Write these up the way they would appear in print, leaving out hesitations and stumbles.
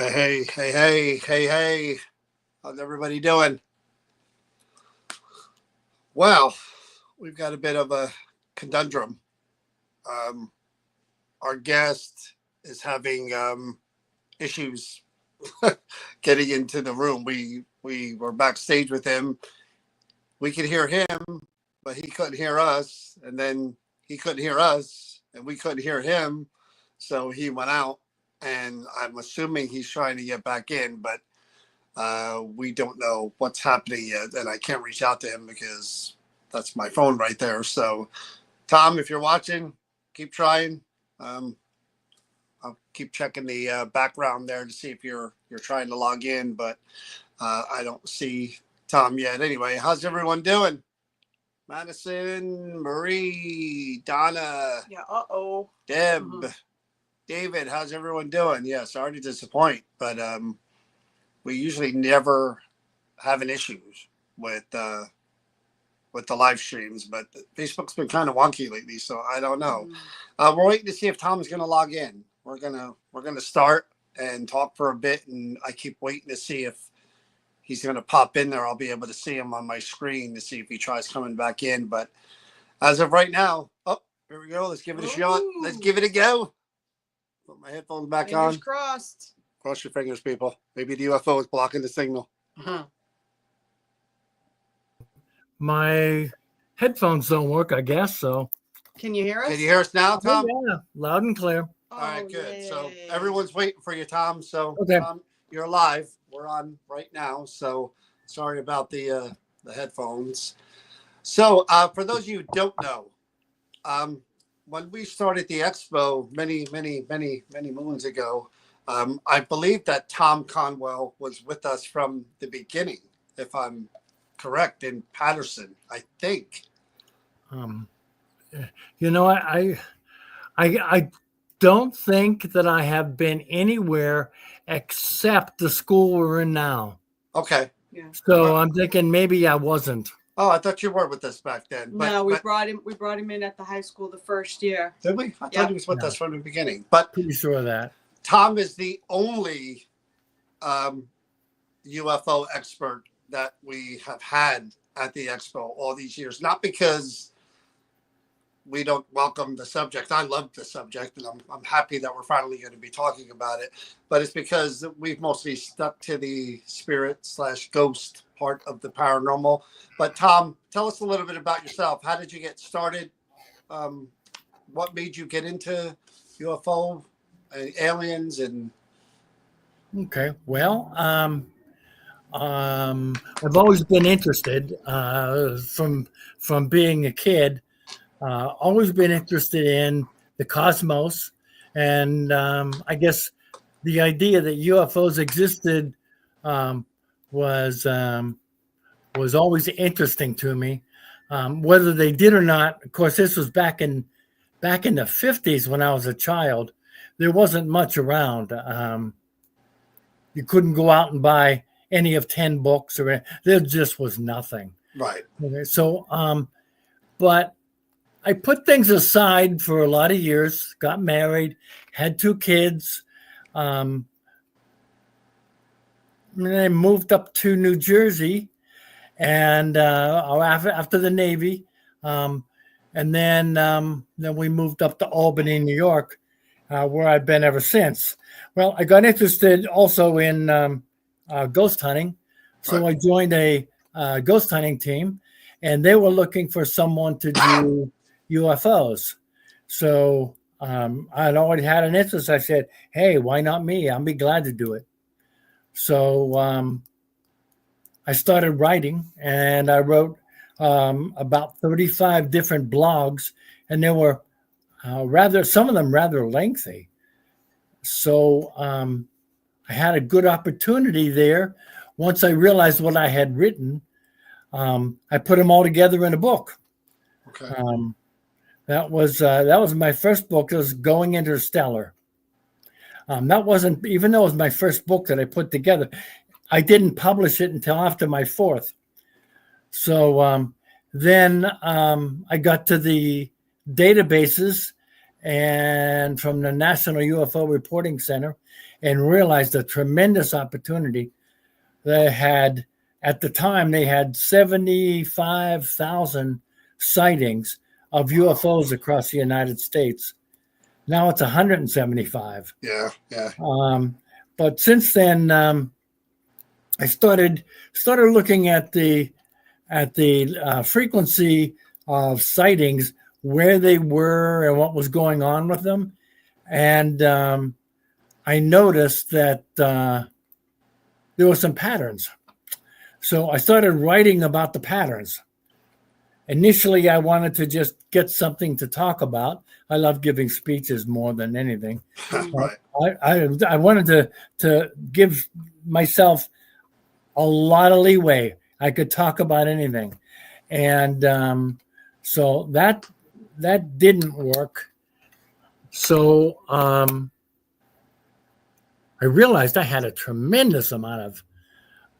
Hey. How's everybody doing? Well, we've got a bit of a conundrum. Our guest is having issues getting into the room. We were backstage with him. We could hear him, but he couldn't hear us. And then he couldn't hear us, and we couldn't hear him. So he went out, and I'm assuming he's trying to get back in, but we don't know what's happening yet. And I can't reach out to him because that's my phone right there. So, Tom, if you're watching, keep trying. I'll keep checking the background there to see if you're trying to log in, but I don't see Tom yet. Anyway, how's everyone doing? Madison, Marie, Donna. Yeah. Deb. Mm-hmm. David, how's everyone doing? Yeah, sorry to disappoint, but we usually never have an issue with the live streams, but Facebook's been kind of wonky lately, so I don't know. We're waiting to see if Tom's going to log in. We're gonna start and talk for a bit, and I keep waiting to see if he's going to pop in there. I'll be able to see him on my screen to see if he tries coming back in. But as of right now, oh, here we go. Let's give it a shot. Let's give it a go. Put my headphones back on. Fingers crossed. Cross your fingers, people. Maybe the UFO is blocking the signal. My headphones don't work, I guess so. Can you hear us? Can you hear us now, Tom? Oh, yeah, loud and clear. All right, good. Yay. So everyone's waiting for you, Tom. So okay. Tom, you're live. We're on right now. So sorry about the headphones. So for those of you who don't know, when we started the expo many moons ago, I believe that Tom Conwell was with us from the beginning, if I'm correct, in Patterson, I think. You know, I don't think that I have been anywhere except the school we're in now. Okay. Yeah. So I'm thinking maybe I wasn't. Oh, I thought you were with us back then. But, no, we brought him in at the high school the first year. Did we? I thought he was with us from the beginning. But pretty sure of that. Tom is the only UFO expert that we have had at the expo all these years. Not because we don't welcome the subject. I love the subject, and I'm happy that we're finally going to be talking about it. But it's because we've mostly stuck to the spirit/ghost part of the paranormal. But Tom, tell us a little bit about yourself. How did you get started? what made you get into UFO and aliens and Okay. Well, I've always been interested from being a kid. Always been interested in the cosmos, and I guess the idea that UFOs existed um, was was always interesting to me. Whether they did or not, of course, this was back in the 50s when I was a child. There wasn't much around. You couldn't go out and buy any of 10 books, or there just was nothing. right? Okay, so, but I put things aside for a lot of years, got married, had 2 kids. And I moved up to New Jersey and after the Navy. And then we moved up to Albany, New York, where I've been ever since. Well, I got interested also in ghost hunting. So Right. I joined a ghost hunting team, and they were looking for someone to do UFOs. So I'd already had an interest. I said, hey, why not me? I'll be glad to do it. So I started writing, and I wrote about 35 different blogs, and they were some of them rather lengthy. So I had a good opportunity there. Once I realized what I had written, I put them all together in a book. Okay. That was my first book. It was Going Interstellar. That wasn't, even though it was my first book that I put together, I didn't publish it until after my 4th. So then I got to the databases and from the National UFO Reporting Center and realized a tremendous opportunity. They had, at the time, they had 75,000 sightings of UFOs across the United States. Now it's 175. Yeah. But since then, I started looking at the frequency of sightings, where they were and what was going on with them, and I noticed that there were some patterns. So I started writing about the patterns. Initially, I wanted to just get something to talk about. I love giving speeches more than anything. Right. I wanted to give myself a lot of leeway. I could talk about anything. And so that didn't work. So I realized I had a tremendous amount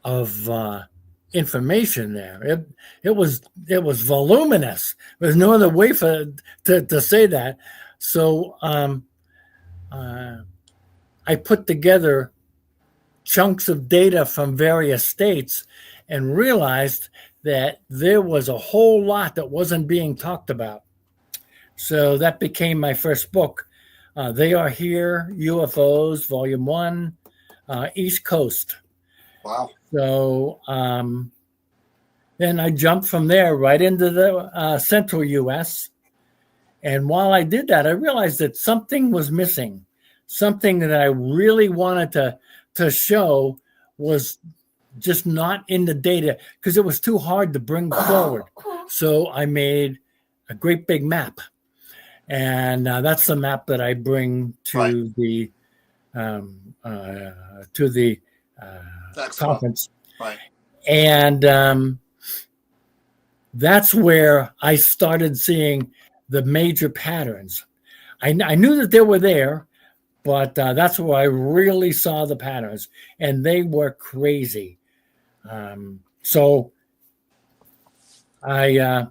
of information there. It was voluminous. There's no other way to say that. So I put together chunks of data from various states and realized that there was a whole lot that wasn't being talked about. So that became my first book. They Are Here, UFOs, Volume 1, East Coast. Wow. So then I jumped from there right into the central U.S. And while I did that, I realized that something was missing. Something that I really wanted to show was just not in the data because it was too hard to bring forward. So I made a great big map. And that's the map that I bring to the conference. Right. And that's where I started seeing the major patterns. I knew that they were there, but that's where I really saw the patterns, and they were crazy. So I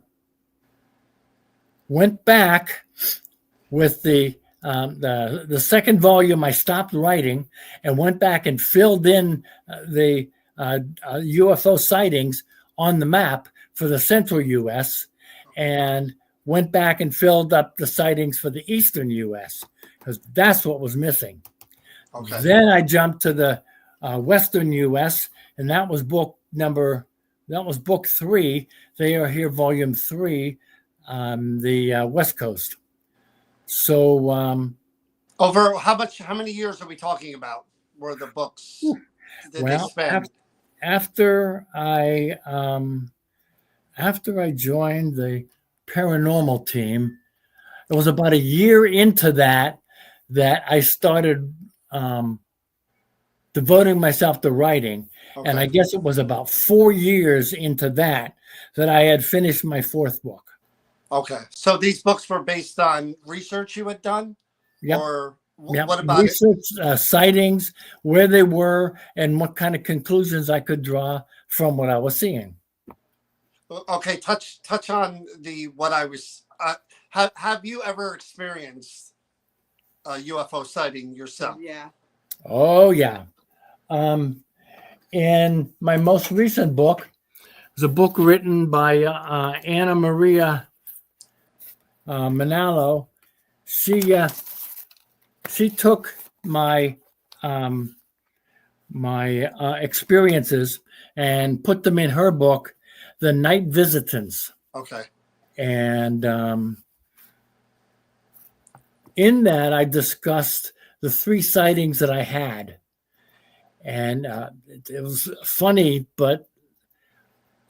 went back with the second volume. I stopped writing and went back and filled in the UFO sightings on the map for the central U.S. and went back and filled up the sightings for the eastern U.S. because that's what was missing. Okay. Then I jumped to the western U.S. and that was book 3. They Are Here, Volume 3. the West Coast. So Over how many years are we talking about? Were the books did they spend? after I joined the paranormal team, it was about a year into that I started devoting myself to writing. Okay. And I guess it was about 4 years into that I had finished my fourth book. Okay. So these books were based on research you had done? Yep. Or Yep. what about research, sightings, where they were, and what kind of conclusions I could draw from what I was seeing. Okay, touch on what I was. Have you ever experienced a UFO sighting yourself? Yeah. Oh yeah. And my most recent book is a book written by Anna Maria Manalo. She took my experiences and put them in her book, The Night Visitants. Okay. And in that, I discussed the 3 sightings that I had. And it was funny, but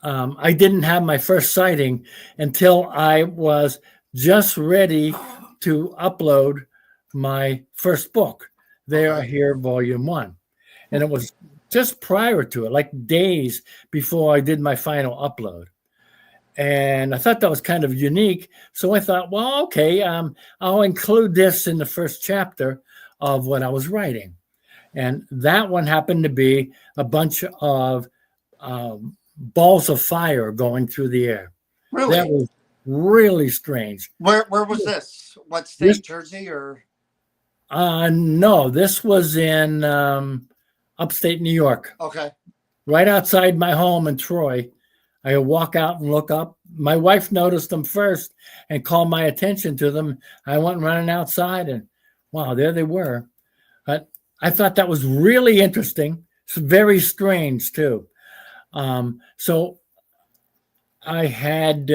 I didn't have my first sighting until I was just ready to upload my first book, They Are Here, Volume 1. And it was just prior to it, like days before I did my final upload. And I thought that was kind of unique. So I thought, well, okay, I'll include this in the first chapter of what I was writing. And that one happened to be a bunch of balls of fire going through the air. Really? That was really strange. Where was this? What state? Jersey or? No, this was in upstate New York. Okay. Right outside my home in Troy. I walk out and look up. My wife noticed them first and called my attention to them. I went running outside and wow, there they were. But I thought that was really interesting. It's very strange too. So I had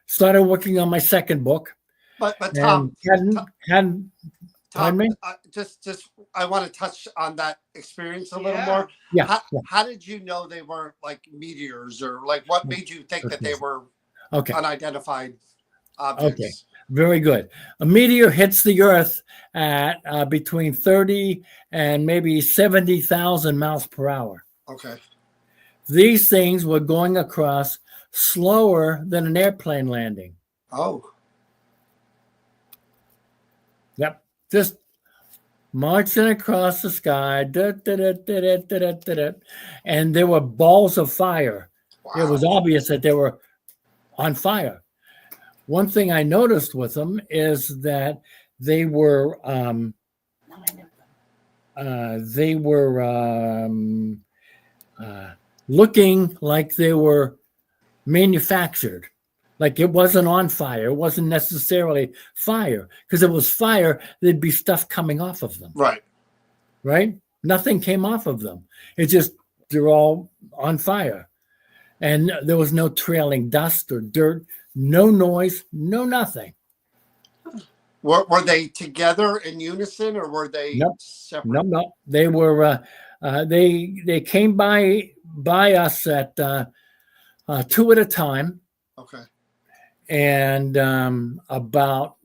started working on my second book. But Tom, hadn't Tom, just I want to touch on that experience a little more. Yeah. How did you know they weren't like meteors, or like what made you think that they were unidentified objects? Okay, very good. A meteor hits the Earth at between 30 and maybe 70,000 miles per hour. Okay. These things were going across slower than an airplane landing. Oh. Yep. Just marching across the sky. And there were balls of fire. Wow. It was obvious that they were on fire. One thing I noticed with them is that they were looking like they were manufactured. Like it wasn't on fire. It wasn't necessarily fire. Because if it was fire, there'd be stuff coming off of them. Right. Right? Nothing came off of them. It's just they're all on fire. And there was no trailing dust or dirt, no noise, no nothing. Were they together in unison, or were they separate? No. They were they came by us at 2 at a time. Okay. And about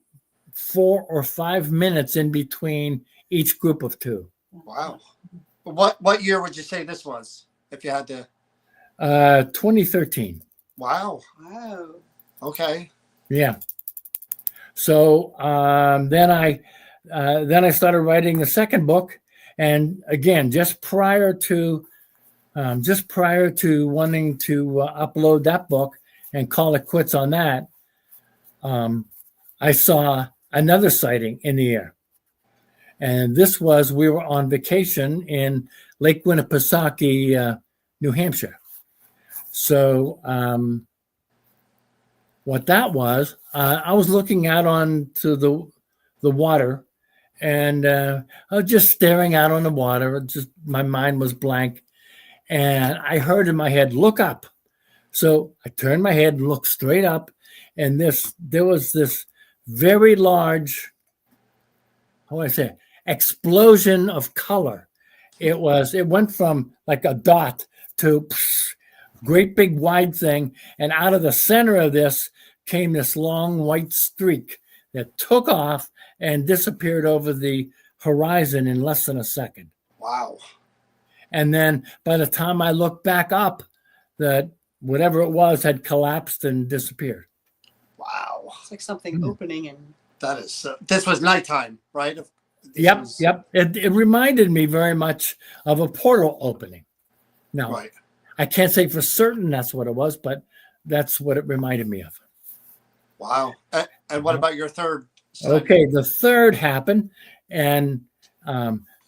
4 or 5 minutes in between each group of 2. Wow. What year would you say this was, if you had to? 2013. Wow. Okay. Yeah. So then I started writing the second book, and again, just prior to wanting to upload that book and call it quits on that, I saw another sighting in the air. And this was, we were on vacation in Lake Winnipesaukee, New Hampshire. So what that was, I was looking out onto the water, and I was just staring out on the water. Just my mind was blank. And I heard in my head, look up. So I turned my head and looked straight up, and there was this very large, how do I say, explosion of color. It went from like a dot to great big wide thing, and out of the center of this came this long white streak that took off and disappeared over the horizon in less than a second. Wow. And then by the time I looked back up, that whatever it was had collapsed and disappeared. Wow. It's like something opening and. That is, this was nighttime, right? Yep. It reminded me very much of a portal opening. Now, Right. I can't say for certain that's what it was, but that's what it reminded me of. Wow. And what about your third sighting? Okay, the third happened, and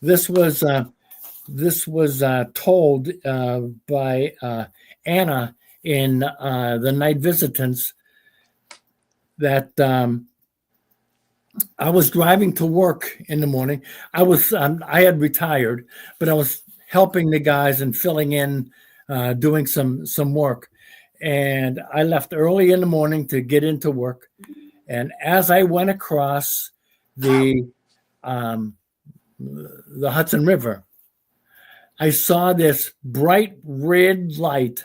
this was told by Anna in the Night Visitants that I was driving to work in the morning. I had retired, but I was helping the guys and filling in, doing some work. And I left early in the morning to get into work. And as I went across the Hudson River, I saw this bright red light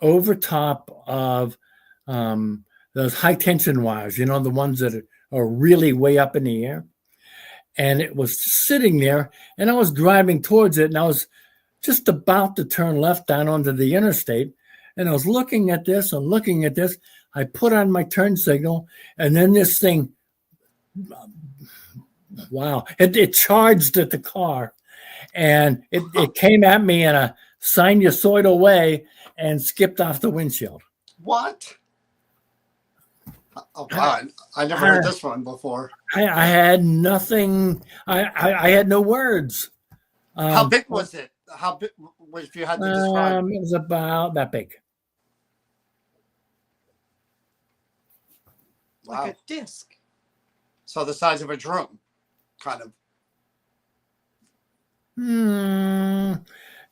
over top of those high tension wires, the ones that are really way up in the air. And it was sitting there, and I was driving towards it, and I was just about to turn left down onto the interstate. And I was looking at this and looking at this. I put on my turn signal, and then this thing, wow, it charged at the car. And it came at me in a sinusoidal way and skipped off the windshield. What? Oh, wow. I never heard this one before. I had nothing. I had no words. How big was it? How big, if you had to describe? It was about that big. Wow. Like a disc. So the size of a drone, kind of.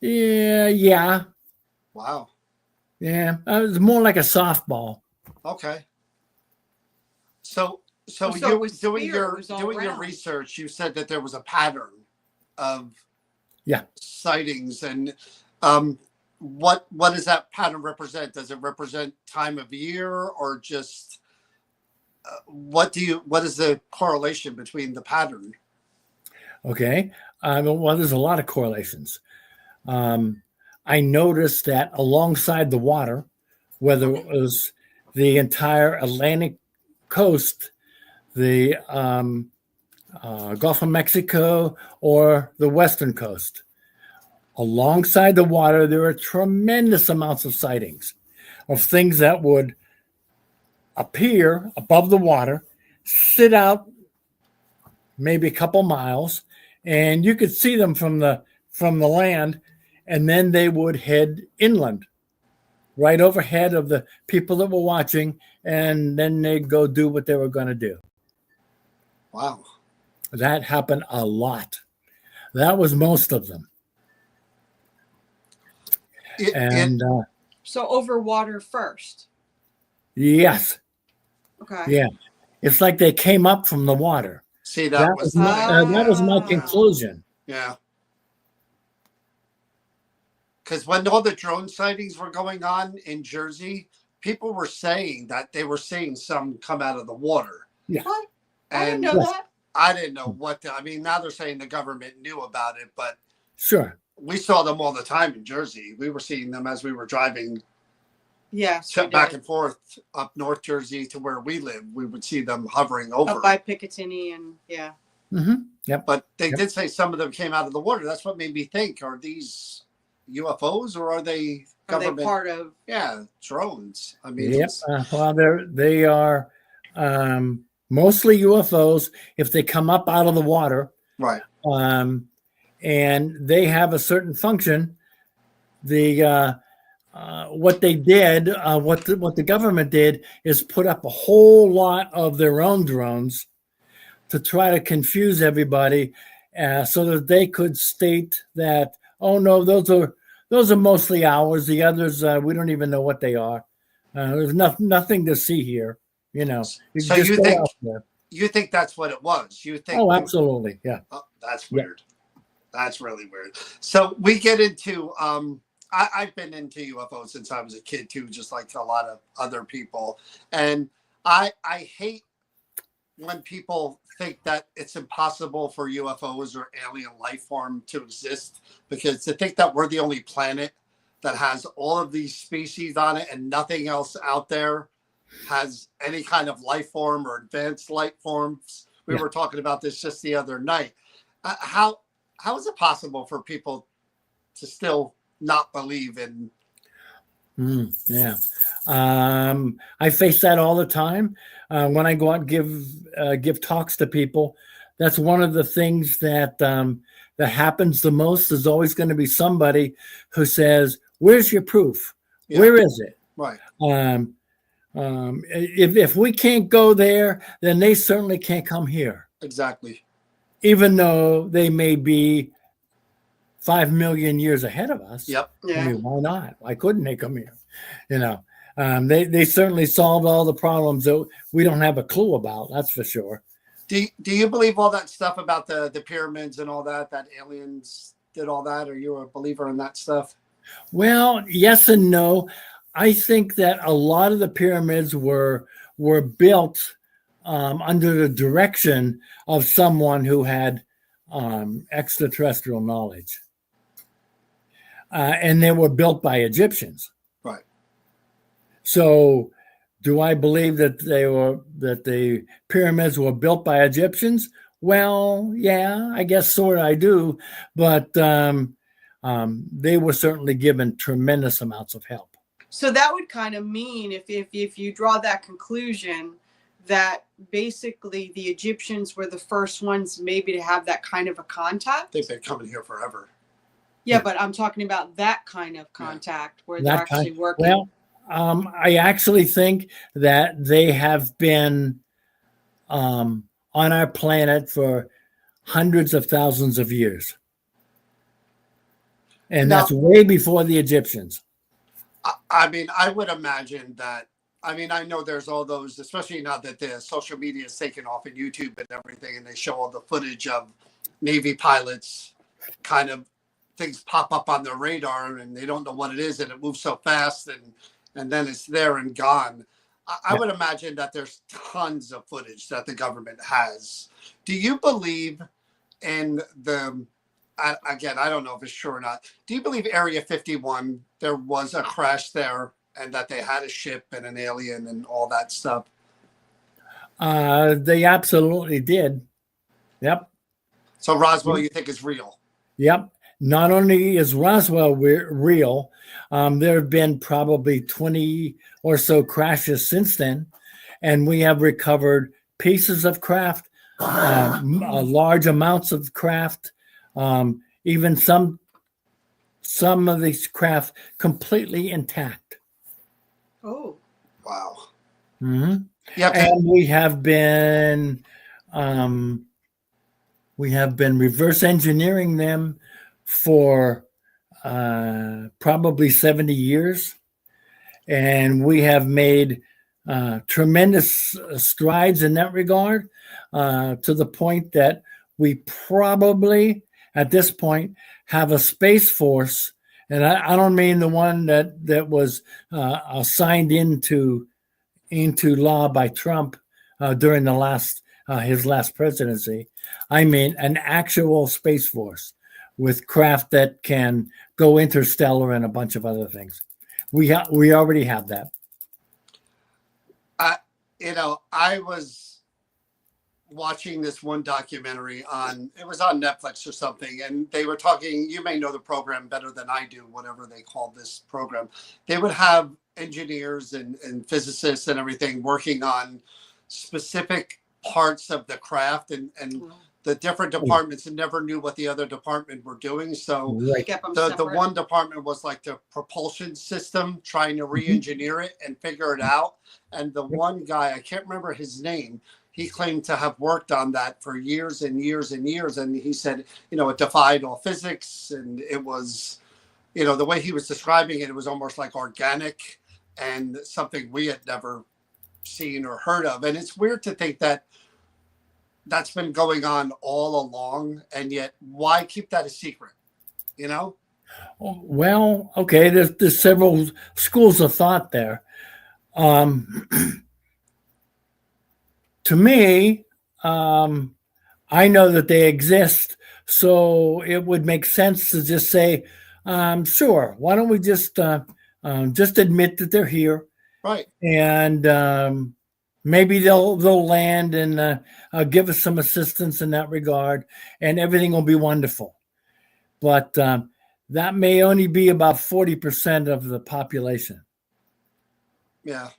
Yeah. Wow. Yeah. It was more like a softball. Okay. So So you it was doing weird. your It was all doing your round. research, you said that there was a pattern of sightings, and what does that pattern represent? Does it represent time of year, or just what is the correlation between the pattern? Okay. Well, there's a lot of correlations. I noticed that alongside the water, whether it was the entire Atlantic coast, the Gulf of Mexico, or the Western coast, alongside the water, there are tremendous amounts of sightings of things that would appear above the water, sit out maybe a couple miles, and you could see them from the land, and then they would head inland, right overhead of the people that were watching, and then they'd go do what they were going to do. Wow. That happened a lot. That was most of them. So over water first. Yes. Okay. Yeah. It's like they came up from the water. See, That was my conclusion. Yeah. Because when all the drone sightings were going on in Jersey, people were saying that they were seeing some come out of the water. Yeah. What? I didn't And know that. I didn't know now they're saying the government knew about it, but Sure. we saw them all the time in Jersey. We were seeing them as we were driving Yes. we back did. and forth up North Jersey to where we live. We would see them hovering over. Up by Picatinny and yeah. Mm-hmm. Yep. But they did say some of them came out of the water. That's what made me think, are these UFOs or are they Are they government? part of? Yeah, drones. I mean, Yep. Well, they are mostly UFOs if they come up out of the water. right. And they have a certain function. What they did, what the government did, is put up a whole lot of their own drones to try to confuse everybody, so that they could state that, oh no, those those are mostly ours. The others, we don't even know what they are. There's nothing to see here. You know, you So just you go think out there. you think that's what it was? You think? Oh, absolutely. Yeah. Oh, that's Yeah. weird. That's really weird. So we get into I've been into UFOs since I was a kid too, just like a lot of other people. And I hate when people think that it's impossible for UFOs or alien life form to exist, because to think that we're the only planet that has all of these species on it and nothing else out there has any kind of life form or advanced life forms. We were talking about this just the other night. How is it possible for people to still not believe in? Yeah. I face that all the time when I go out and give talks to people. That's one of the things that that happens the most. There's always going to be somebody who says, "Where's your proof? Yeah. Where is it?" Right. If we can't go there, then they certainly can't come here. Exactly. Even though they may be 5 million years ahead of us. Yep. Yeah. I mean, why not? Why couldn't they come here? You know, they certainly solved all the problems that we don't have a clue about. That's for sure. Do you believe all that stuff about the pyramids and all that aliens did all that? Are you a believer in that stuff? Well, yes and no. I think that a lot of the pyramids were built under the direction of someone who had extraterrestrial knowledge. And they were built by Egyptians. Right. So, do I believe that the pyramids were built by Egyptians? Well, yeah, I guess sort of I do, but they were certainly given tremendous amounts of help. So that would kind of mean, if you draw that conclusion, that basically the Egyptians were the first ones maybe to have that kind of a contact. They've been coming here forever. Yeah, but I'm talking about that kind of contact where they're actually working. Well, I actually think that they have been on our planet for hundreds of thousands of years. And that's way before the Egyptians. I mean, I would imagine that. I mean, I know there's all those, especially now that the social media is taken off in YouTube and everything, and they show all the footage of Navy pilots, kind of things pop up on their radar and they don't know what it is, and it moves so fast, and then it's there and gone. I would imagine that there's tons of footage that the government has. Do you believe in the, again, I don't know if it's true or not. Do you believe Area 51, there was a crash there and that they had a ship and an alien and all that stuff? They absolutely did. Yep. So Roswell, you think is real? Yep. Not only is Roswell real, there have been probably 20 or so crashes since then, and we have recovered pieces of craft, large amounts of craft, even some of these craft completely intact. Oh, wow! Mm-hmm. Yeah, and we have been reverse engineering them for probably 70 years, and we have made tremendous strides in that regard, to the point that we probably at this point have a space force, and I don't mean the one that was signed into law by Trump during his last presidency. I mean an actual space force with craft that can go interstellar and a bunch of other things. We already have that. I was watching this one documentary it was on Netflix or something, and they were talking, you may know the program better than I do, whatever they call this program. They would have engineers and physicists and everything working on specific parts of the craft, and the different departments never knew what the other department were doing. So the one department was like the propulsion system, trying to re-engineer it and figure it out. And the one guy, I can't remember his name, he claimed to have worked on that for years and years and years. And he said, it defied all physics, and it was the way he was describing it, it was almost like organic and something we had never seen or heard of. And it's weird to think that that's been going on all along, and yet why keep that a secret? Well, okay, there's several schools of thought there. To me, I know that they exist, so it would make sense to just say, sure, why don't we just admit that they're here, Right. and maybe they'll land and give us some assistance in that regard, and everything will be wonderful. But that may only be about 40% of the population. Yeah.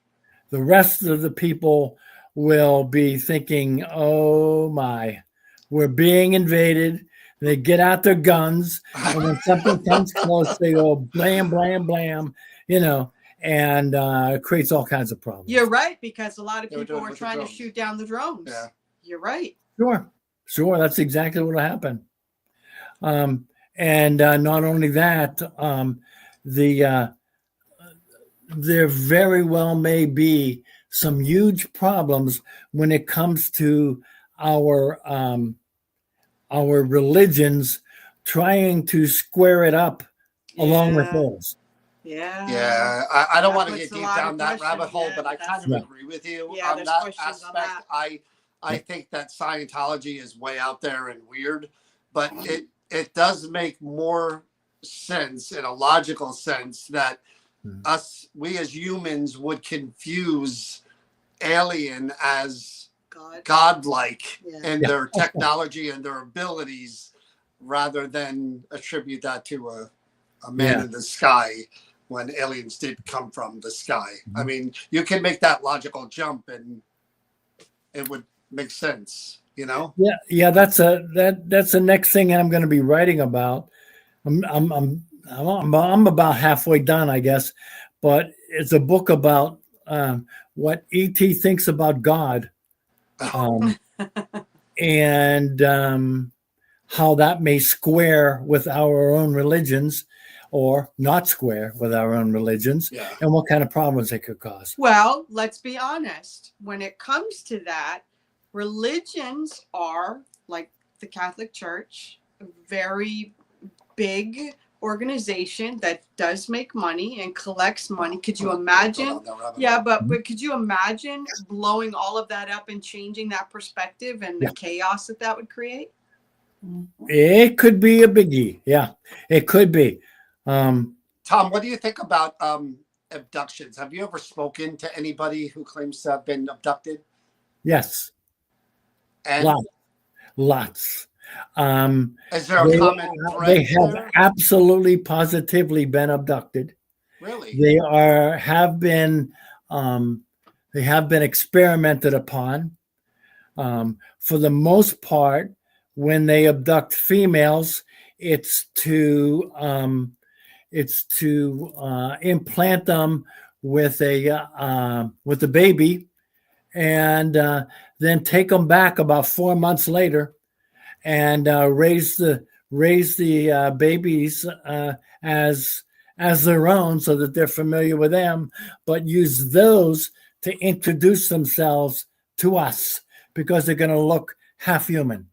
The rest of the people will be thinking, oh my, we're being invaded. They get out their guns, and when something comes close, they go blam, blam, blam, and it creates all kinds of problems. You're right, because a lot of They were people doing it were with the trying to drones. shoot down the drones. Yeah. You're right. Sure, that's exactly what will happen. And not only that, there very well may be some huge problems when it comes to our religions trying to square it up along with those. Yeah. Yeah. I don't That want to puts get a deep lot down of that rabbit questions, hole, yeah, but I that's- kind of agree with you Yeah, on there's that questions on aspect. that. I think that Scientology is way out there and weird, but it does make more sense in a logical sense that we as humans would confuse alien as godlike in their technology and their abilities, rather than attribute that to a man in the sky when aliens did come from the sky. I mean, you can make that logical jump and it would make sense, Yeah, that's the next thing I'm going to be writing about. I'm about halfway done, I guess, but it's a book about what ET thinks about God, and how that may square with our own religions, or not square with our own religions, and what kind of problems it could cause. Well, let's be honest. When it comes to that, religions are, like the Catholic Church, a very big organization that does make money and collects money. Could you imagine? Yeah, but could you imagine blowing all of that up and changing that perspective and the chaos that would create? It could be a biggie. Yeah, it could be. Tom, what do you think about abductions? Have you ever spoken to anybody who claims to have been abducted? Yes. And lots. Is there a common thread? They have absolutely positively been abducted. Really? They have been experimented upon. For the most part, when they abduct females, it's to implant them with a baby, and then take them back about 4 months later, and raise the babies as their own, so that they're familiar with them, but use those to introduce themselves to us, because they're going to look half human.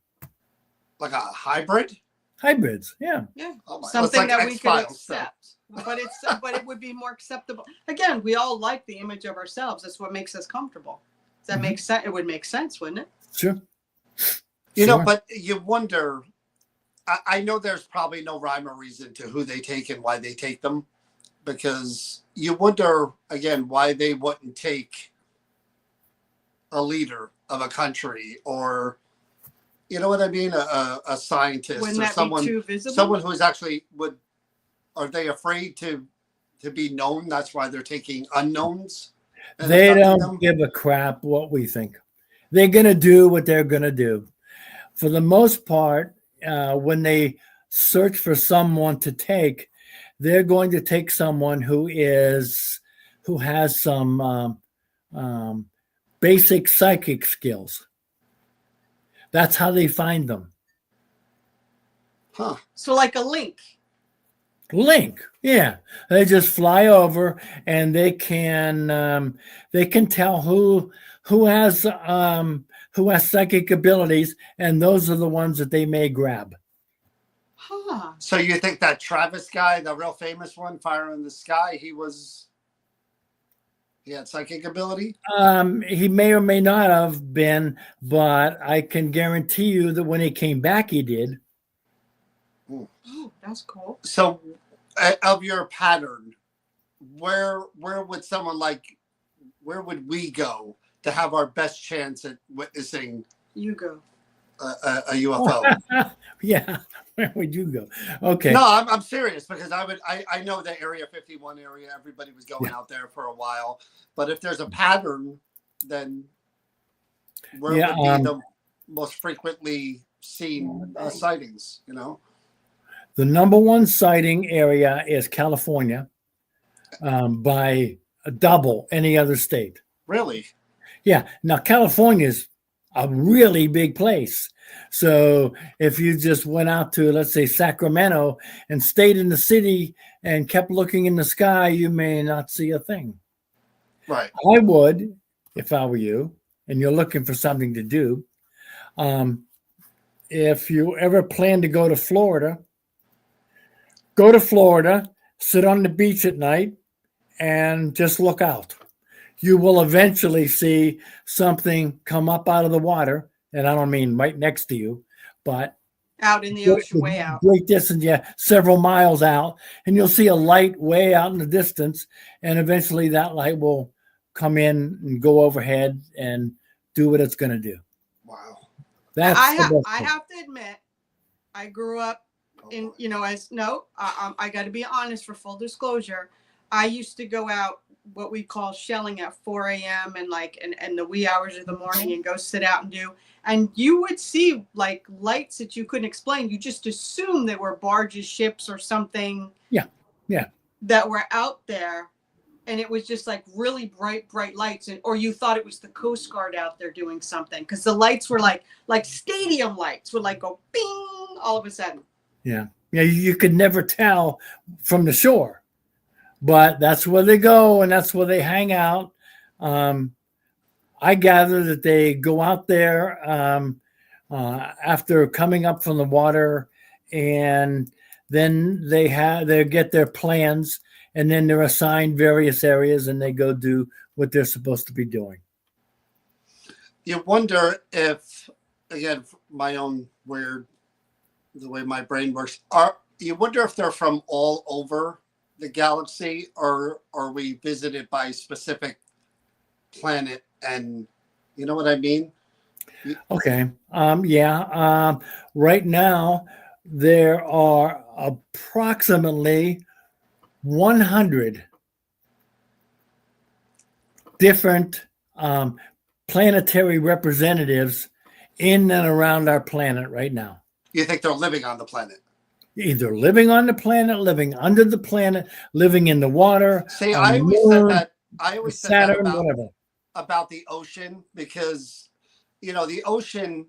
Like a hybrid? Hybrids, yeah. Oh my, Something like that we could X-Files, accept. But it would be more acceptable. Again, we all like the image of ourselves. That's what makes us comfortable. Does that make sense? It would make sense, wouldn't it? Sure. But you wonder, I know there's probably no rhyme or reason to who they take and why they take them, because you wonder, again, why they wouldn't take a leader of a country, or, you know what I mean? A scientist, Wouldn't or that someone, be too visible? someone who's actually are they afraid to be known? That's why they're taking unknowns. They don't give a crap what we think. They're going to do what they're going to do. For the most part, when they search for someone to take, they're going to take someone who has some basic psychic skills. That's how they find them. Huh. So like a link. Link, yeah, they just fly over and they can tell who has psychic abilities, and those are the ones that they may grab. Huh. So you think that Travis guy, the real famous one, Fire in the Sky, he had psychic ability? He may or may not have been, but I can guarantee you that when he came back, he did. Oh, that's cool. So, of your pattern, where would someone where would we go to have our best chance at witnessing You go. a UFO? Yeah, where would you go? Okay. No, I'm serious because I know the Area 51 area. Everybody was going out there for a while, but if there's a pattern, then where would be the most frequently seen sightings? You know, the number one sighting area is California, by double any other state. really. Yeah. Now California is a really big place. So if you just went out to, let's say, Sacramento and stayed in the city and kept looking in the sky, you may not see a thing. Right. I would, if I were you, and you're looking for something to do. If you ever plan to go to Florida, sit on the beach at night, and just look out. You will eventually see something come up out of the water, and I don't mean right next to you, but Out in the ocean, way out. great distance, yeah, several miles out, and you'll see a light way out in the distance, and eventually that light will come in and go overhead and do what it's going to do. Wow. That's I the best thing. have to admit, I grew up in, I got to be honest, for full disclosure. I used to go out what we call shelling at 4 a.m. and the wee hours of the morning and go sit out and do. And you would see like lights that you couldn't explain. You just assume they were barges, ships, or something. Yeah. That were out there. And it was just like really bright lights. Or you thought it was the Coast Guard out there doing something. Because the lights were like stadium lights would like go bing all of a sudden. Yeah. You could never tell from the shore. But that's where they go, and that's where they hang out. I gather that they go out there after coming up from the water, and then they get their plans, and then they're assigned various areas, and they go do what they're supposed to be doing. You wonder if, again, my own weird, the way my brain works, you wonder if they're from all over the galaxy, or are we visited by a specific planet? And you know what I mean? Okay. Right now there are approximately 100 different planetary representatives in and around our planet right now. You think they're living on the planet? Either living on the planet, living under the planet, living in the water. See, I always said that about the ocean, because the ocean,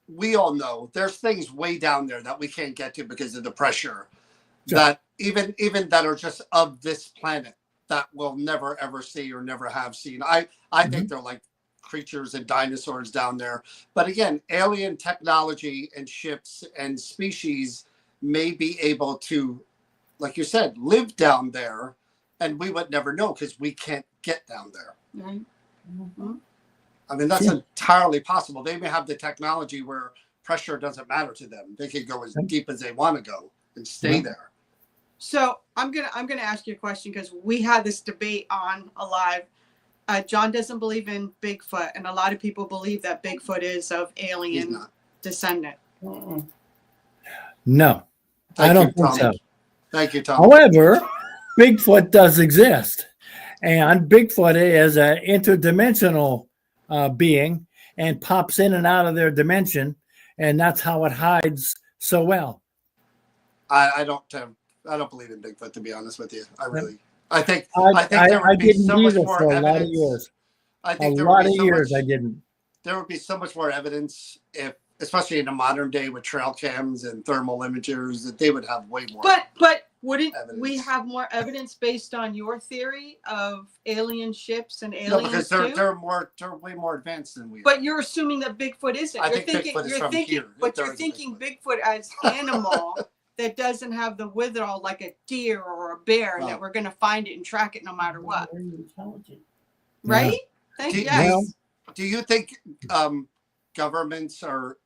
we all know there's things way down there that we can't get to because of the pressure. Sure. That even that are just of this planet that we'll never ever see or never have seen. I think they're like creatures and dinosaurs down there. But again, alien technology and ships and species may be able to, like you said, live down there, and we would never know because we can't get down there. Right. Mm-hmm. I mean, that's entirely possible. They may have the technology where pressure doesn't matter to them. They could go as deep as they want to go and stay there. So I'm gonna ask you a question, because we had this debate on Alive. John doesn't believe in Bigfoot, and a lot of people believe that Bigfoot is of alien descendant. No, I don't think so. Thank you, Tom. However, Bigfoot does exist, and Bigfoot is an interdimensional being and pops in and out of their dimension, and that's how it hides so well. I don't believe in Bigfoot, to be honest with you. I think there would be so much more evidence. I think there would be so much. I didn't. There would be so much more evidence, especially in the modern day with trail cams and thermal imagers, that they would have way more. But Wouldn't we evidence. have more evidence based on your theory of alien ships and No, aliens because too? they're way more advanced than we are. But you're assuming that Bigfoot isn't. I You're think thinking, Bigfoot is you're from thinking, here. but There you're is a thinking Bigfoot. Bigfoot as animal that doesn't have the withal like a deer or a bear, and that Oh. we're going to find it and track it no matter what. Yeah. Right? Thank Do- yes. Do you think governments are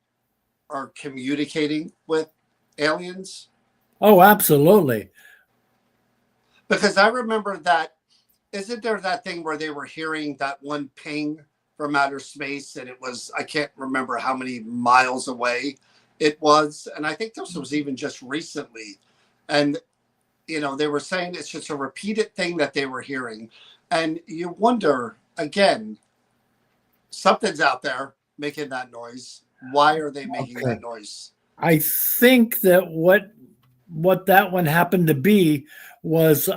communicating with aliens? Oh, absolutely. Because I remember that. Isn't there that thing where they were hearing that one ping from outer space, and it was, I can't remember how many miles away it was, and I think this was even just recently, and they were saying it's just a repeated thing that they were hearing, and you wonder again, something's out there making that noise. Why are they making that noise? I think that what that one happened to be was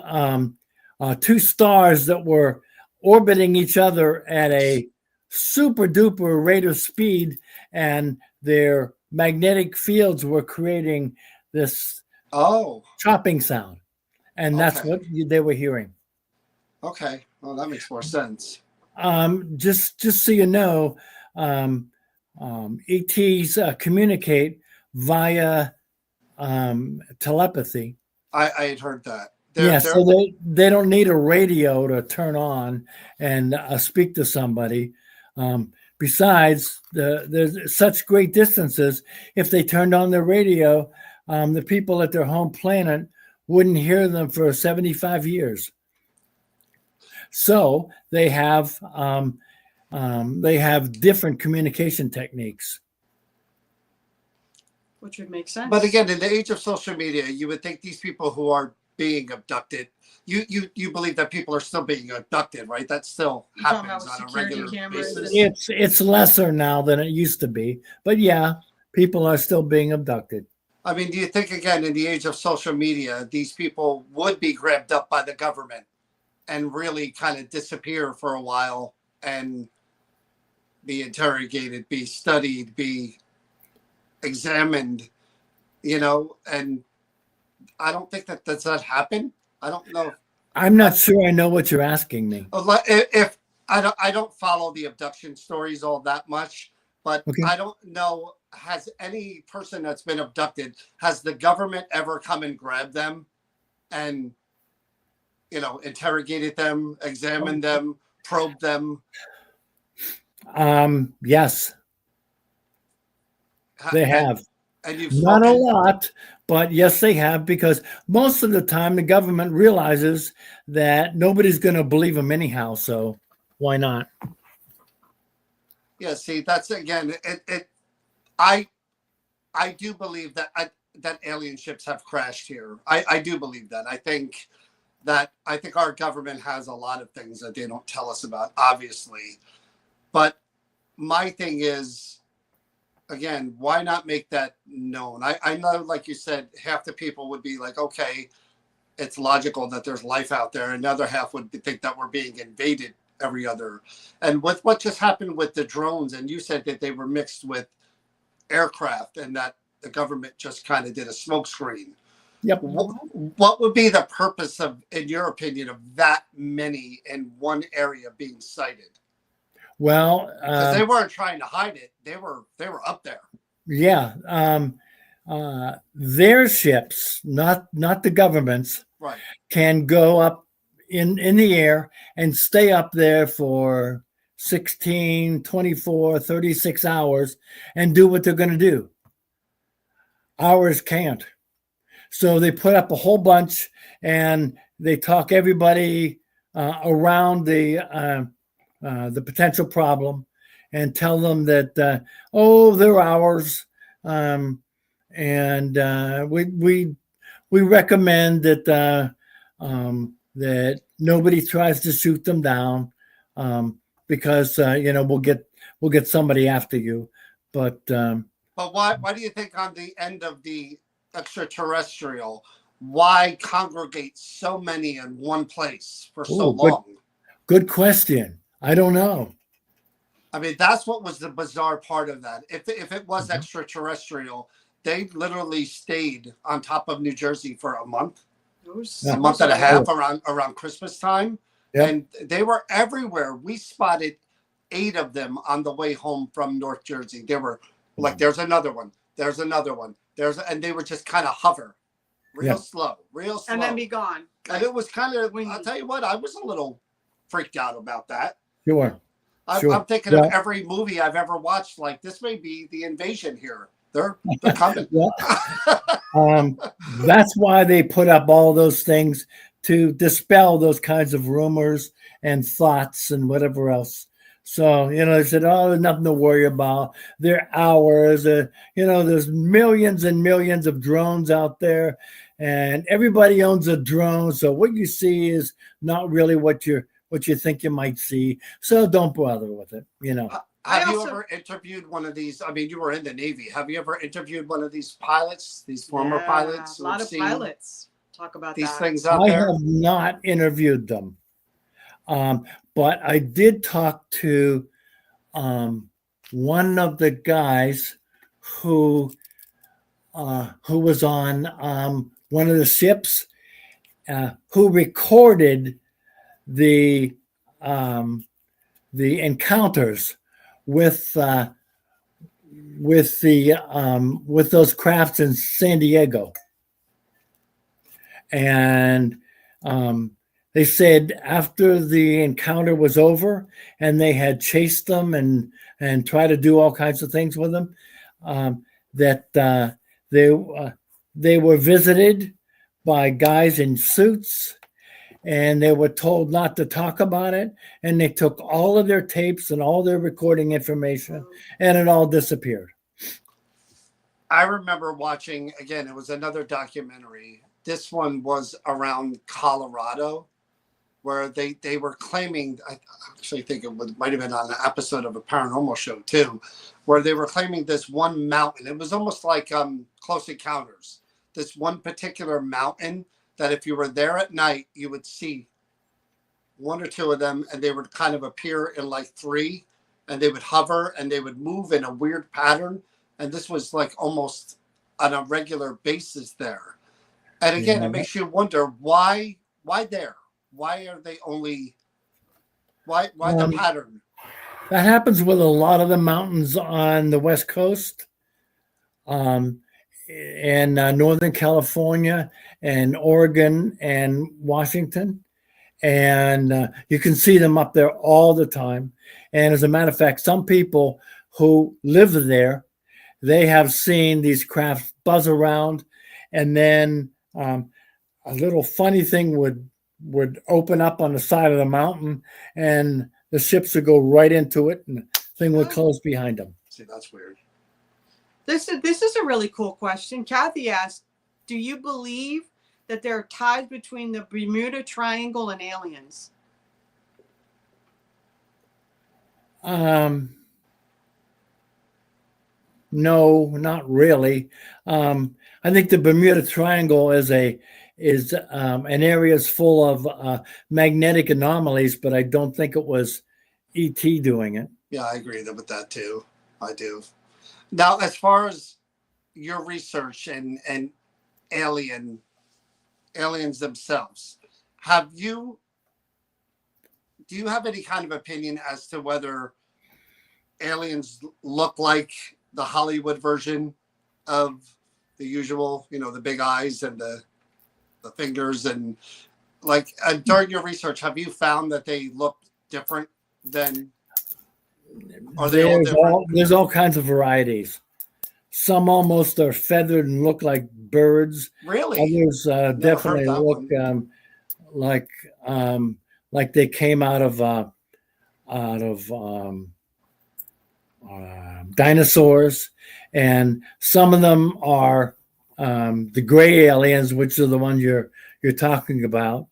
two stars that were orbiting each other at a super duper rate of speed, and their magnetic fields were creating this chopping sound, and that's what they were hearing. Okay, well, that makes more sense. Just so you know, ETs communicate via telepathy. I had heard that. So they don't need a radio to turn on and speak to somebody. Besides, there's such great distances. If they turned on their radio, the people at their home planet wouldn't hear them for 75 years. So they have different communication techniques. Which would make sense. But again, in the age of social media, you would think these people who are being abducted, you believe that people are still being abducted, right? That still happens on a regular basis. It's lesser now than it used to be, but yeah, people are still being abducted. I mean, do you think, again, in the age of social media, these people would be grabbed up by the government and really kind of disappear for a while and be interrogated, be studied, be examined, and I don't think that does that happen. I don't know. I'm not sure I know what you're asking me. If I don't follow the abduction stories all that much, but okay. I don't know, has any person that's been abducted, has the government ever come and grabbed them and interrogated them, examined them, probed them? Yes. They have. And you've not a lot, but yes, they have, because most of the time the government realizes that nobody's going to believe them anyhow. So why not? Yeah. See, that's again, I do believe that that alien ships have crashed here. I do believe that. I think our government has a lot of things that they don't tell us about, obviously. But my thing is, again, why not make that known? I know, like you said, half the people would be like, okay, it's logical that there's life out there. Another half would think that we're being invaded every other. And with what just happened with the drones, and you said that they were mixed with aircraft and that the government just kind of did a smokescreen. Yep. What would be the purpose of, in your opinion, of that many in one area being sighted? Well, because they weren't trying to hide it; they were up there. Yeah, their ships, not the government's, right, can go up in the air and stay up there for 16, 24, 36 hours and do what they're going to do. Ours can't. So they put up a whole bunch and they talk everybody around the potential problem and tell them that, they're ours. We recommend that that nobody tries to shoot them down because we'll get somebody after you. But why do you think on the end of the extraterrestrial, why congregate so many in one place for so long? Good question. I don't know. I mean, that's what was the bizarre part of that. If it was extraterrestrial, they literally stayed on top of New Jersey for a month. a month and a are- half around Christmas time. Yep. And they were everywhere. We spotted 8 of them on the way home from North Jersey. They were like, there's another one. There's another one. And they would just kind of hover real slow. And then be gone. And it was kind of, I'll tell you what, I was a little freaked out about that. Sure. I'm thinking of every movie I've ever watched. Like, this may be the invasion here. They're coming. That's why they put up all those things to dispel those kinds of rumors and thoughts and whatever else. So, they said, oh, there's nothing to worry about. They're ours. There's millions and millions of drones out there, and everybody owns a drone. So what you see is not really what you think you might see. So don't bother with it, Have you ever interviewed one of these? I mean, you were in the Navy. Have you ever interviewed one of these pilots, these former pilots? A lot of pilots talk about these things out there. I have not interviewed them. But I did talk to one of the guys who was on one of the ships, who recorded the encounters with those crafts in San Diego, and they said after the encounter was over and they had chased them and tried to do all kinds of things with them, that they were visited by guys in suits, and they were told not to talk about it, and they took all of their tapes and all their recording information, and it all disappeared. I remember watching, again, it was another documentary. This one was around Colorado, where they were claiming, I actually think it might have been on an episode of a paranormal show too, where they were claiming this one mountain. It was almost like Close Encounters. This one particular mountain that if you were there at night, you would see 1 or 2 of them, and they would kind of appear in like 3, and they would hover and they would move in a weird pattern. And this was like almost on a regular basis there. And again, it makes you wonder why there? Why are they only, why the pattern? That happens with a lot of the mountains on the West Coast, in Northern California and Oregon and Washington. And you can see them up there all the time. And as a matter of fact, some people who live there, they have seen these crafts buzz around, and then a little funny thing would open up on the side of the mountain, and the ships would go right into it, and the thing would close behind them. See, that's weird. This is a really cool question. Kathy asked, do you believe that there are ties between the Bermuda Triangle and aliens? No, not really. I think the Bermuda Triangle is an area is full of magnetic anomalies, but I don't think it was ET doing it. Yeah, I agree with that too. I do. Now, as far as your research and aliens themselves, do you have any kind of opinion as to whether aliens look like the Hollywood version of the usual, the big eyes and the fingers, and like during your research, have you found that they look different than? Are they all different? There's all kinds of varieties. Some almost are feathered and look like birds. Really? Others definitely look like they came out of dinosaurs, and some of them are the gray aliens, which are the ones you're talking about,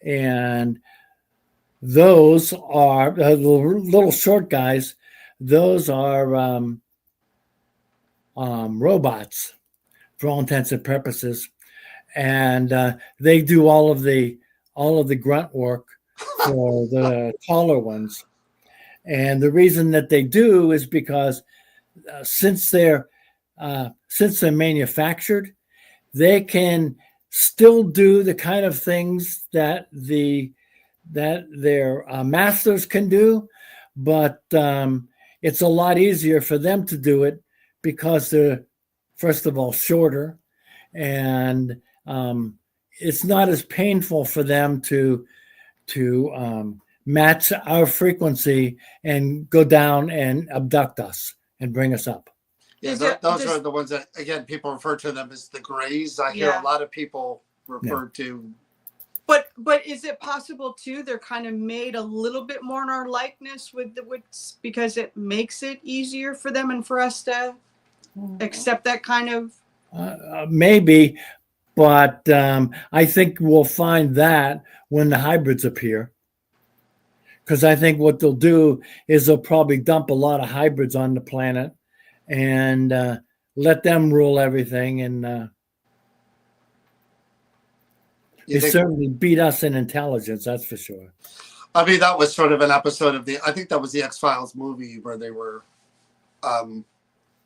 and those are the little short guys. Those are robots for all intents and purposes, and they do all of the grunt work for the taller ones. And the reason that they do is because since they're manufactured, they can still do the kind of things that their masters can do, but it's a lot easier for them to do it because they're, first of all, shorter, and it's not as painful for them to match our frequency and go down and abduct us and bring us up. Yeah, those are the ones that, again, people refer to them as the grays. I hear a lot of people refer to. But is it possible too? They're kind of made a little bit more in our likeness with because it makes it easier for them and for us to accept that kind of. Maybe, but I think we'll find that when the hybrids appear. Because I think what they'll do is they'll probably dump a lot of hybrids on the planet and let them rule everything. And they certainly beat us in intelligence, that's for sure. I mean, that was sort of an episode of I think that was the X-Files movie where they were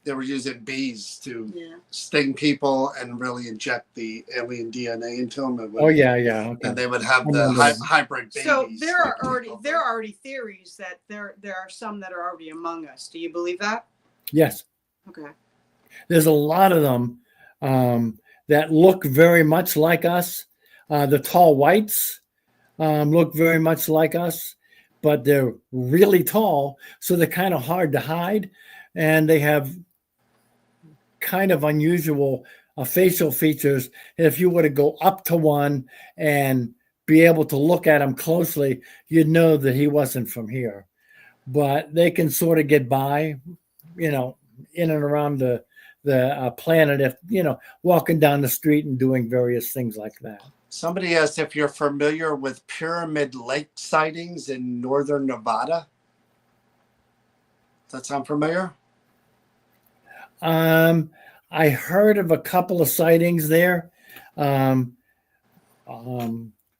using bees to sting people and really inject the alien DNA into them. Okay. And they would have the hybrid babies. So there are already theories that there are some that are already among us. Do you believe that? Yes. Okay. There's a lot of them that look very much like us. The tall whites look very much like us, but they're really tall, so they're kind of hard to hide, and they have kind of unusual facial features. If you were to go up to one and be able to look at him closely, you'd know that he wasn't from here. But they can sort of get by, in and around the planet, if walking down the street and doing various things like that. Somebody asked if you're familiar with Pyramid Lake sightings in northern Nevada. Does that sound familiar? I heard of a couple of sightings there, but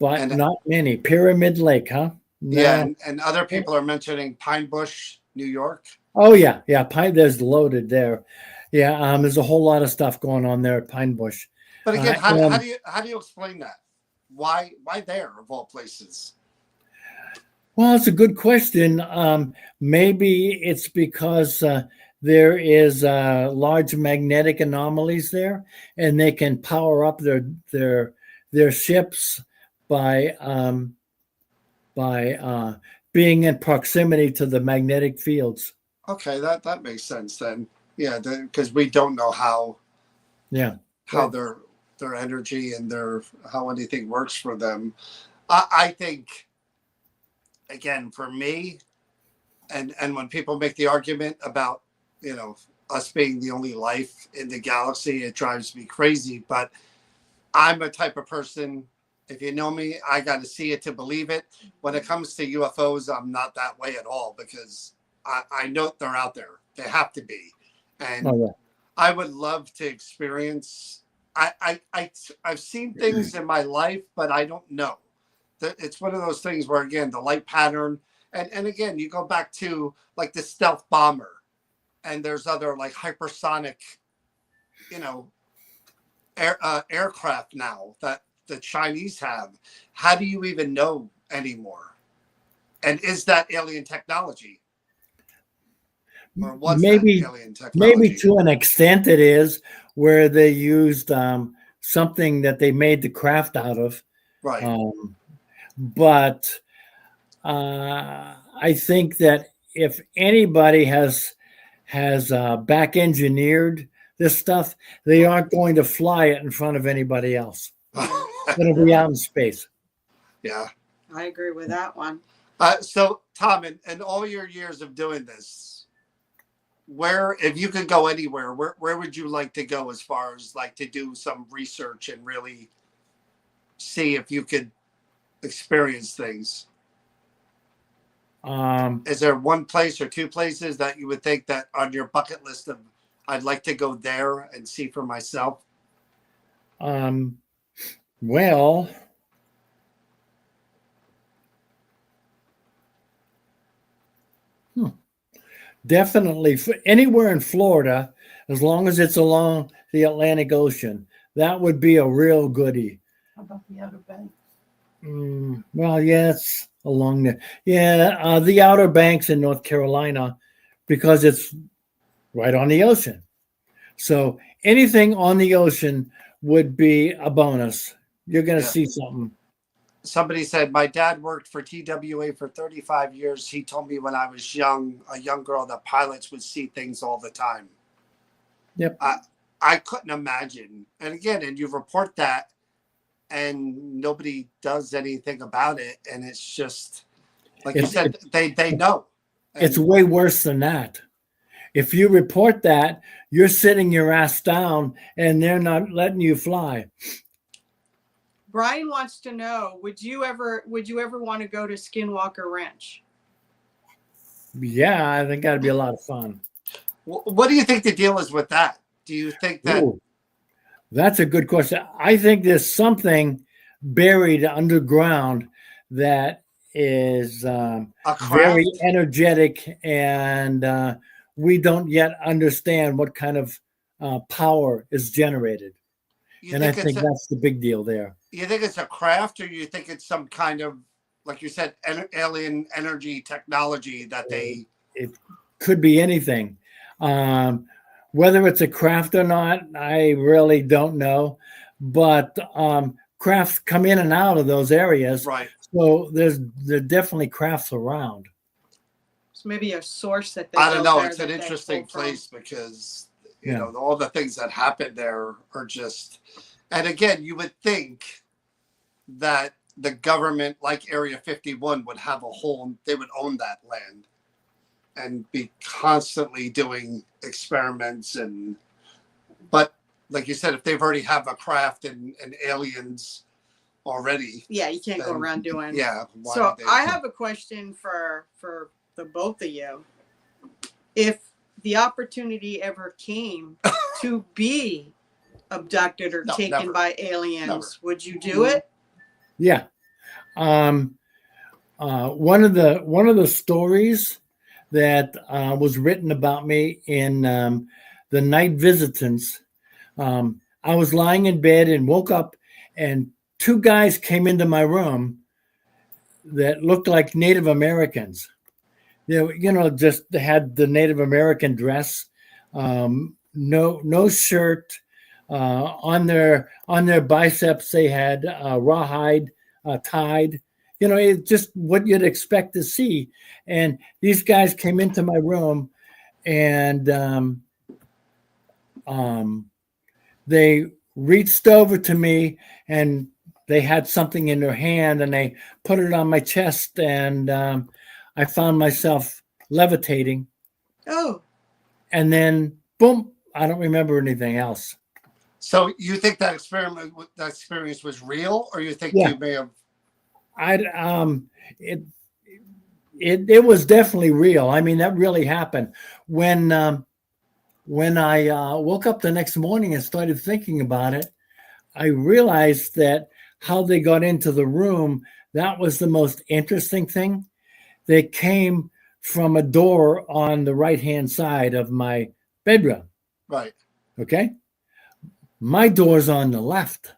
not many. Pyramid Lake, huh? No. Yeah, and other people are mentioning Pine Bush, New York. Oh yeah. There's loaded there. Yeah, there's a whole lot of stuff going on there at Pine Bush. But again, how do you explain that? Why there of all places? Well, it's a good question. Maybe it's because there is large magnetic anomalies there, and they can power up their ships by being in proximity to the magnetic fields. Okay, that makes sense then. Yeah, because we don't know how their energy and how anything works for them. I think, again, for me, and when people make the argument about us being the only life in the galaxy, it drives me crazy. But I'm a type of person, if you know me, I got to see it to believe it. When it comes to UFOs, I'm not that way at all, because I know they're out there. They have to be. And I would love to experience. I've seen things in my life, but I don't know. It's one of those things where, again, the light pattern, and again, you go back to like the stealth bomber, and there's other like hypersonic, aircraft now that the Chinese have. How do you even know anymore? And is that alien technology? Or was maybe that alien technology? Maybe to an extent it is, where they used something that they made the craft out of. Right. But I think that if anybody has back engineered this stuff, they aren't going to fly it in front of anybody else. It'll be out in space. Yeah, I agree with that one. So, Tom, in all your years of doing this, if you could go anywhere, where would you like to go, as far as like to do some research and really see if you could experience things? Is there one place or two places that you would think that on your bucket list of, I'd like to go there and see for myself? Well, definitely anywhere in Florida, as long as it's along the Atlantic Ocean. that would be a real goodie. How about the Outer Banks? Well, yeah, it's along there. Yeah, the Outer Banks in North Carolina, because it's right on the ocean. So anything on the ocean would be a bonus. You're going to see something. Somebody said, my dad worked for TWA for 35 years. He told me when I was young, a young girl, that pilots would see things all the time. Yep. I couldn't imagine. And again, and you report that and nobody does anything about it. And it's just, like you said, they know. And it's way worse than that. If you report that, you're sitting your ass down and they're not letting you fly. Brian wants to know, would you ever want to go to Skinwalker Ranch? Yeah, I think that'd be a lot of fun. what do you think the deal is with that? Do you think that? Ooh, that's a good question. I think there's something buried underground that is very energetic, and we don't yet understand what kind of power is generated. And I think that's the big deal there. You think it's a craft, or you think it's some kind of, like you said, alien energy technology that they... It could be anything. Whether it's a craft or not, I really don't know. But crafts come in and out of those areas. Right. So there definitely crafts around. So maybe a source that they... I don't know. It's an interesting place because, you know, all the things that happen there are just... And again, you would think that the government, like Area 51, would have they would own that land and be constantly doing experiments. But like you said, if they've already have a craft and aliens already. Yeah, you can't go around doing. Yeah. So I have a question for the both of you. If the opportunity ever came to be abducted or taken by aliens, would you do it? Yeah. One of the stories that was written about me in the Night Visitants, I was lying in bed and woke up, and two guys came into my room that looked like Native Americans. They, just they had the Native American dress, no shirt. On their biceps, they had rawhide tied. It's just what you'd expect to see. And these guys came into my room, and they reached over to me, and they had something in their hand, and they put it on my chest, and I found myself levitating. Oh. And then, boom, I don't remember anything else. So you think that experience was real, or you think you may have? It was definitely real. I mean, that really happened. When I woke up the next morning and started thinking about it, I realized that how they got into the room, that was the most interesting thing. They came from a door on the right-hand side of my bedroom. Right. Okay. My door's on the left.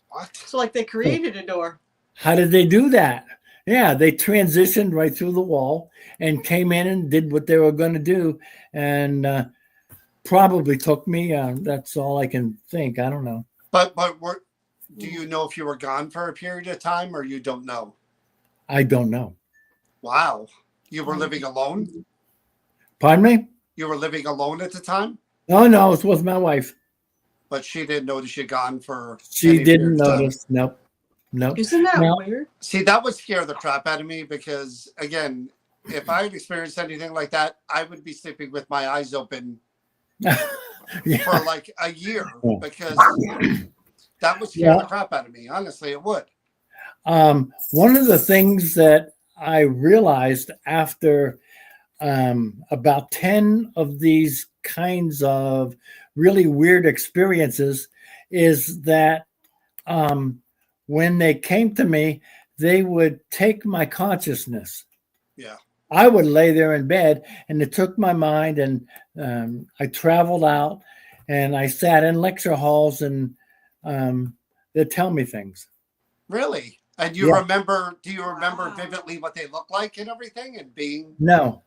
What? So like they created a door. How did they do that? Yeah, they transitioned right through the wall and came in and did what they were going to do, and probably took me. That's all I can think. I don't know. But do you know if you were gone for a period of time, or you don't know? I don't know. Wow. You were living alone? Pardon me? You were living alone at the time? Oh, no, it was with my wife. But she didn't notice you gone for... She didn't notice. Nope. Isn't that weird? See, that would scare the crap out of me because, again, if I had experienced anything like that, I would be sleeping with my eyes open for like a year because that would scare the crap out of me. Honestly, it would. One of the things that I realized after about 10 of these kinds of really weird experiences is that when they came to me, they would take my consciousness. Yeah. I would lay there in bed, and it took my mind, and I traveled out, and I sat in lecture halls, and they'd tell me things. Really? And you Yeah. remember? Do you remember Wow. vividly what they look like and everything? And being No.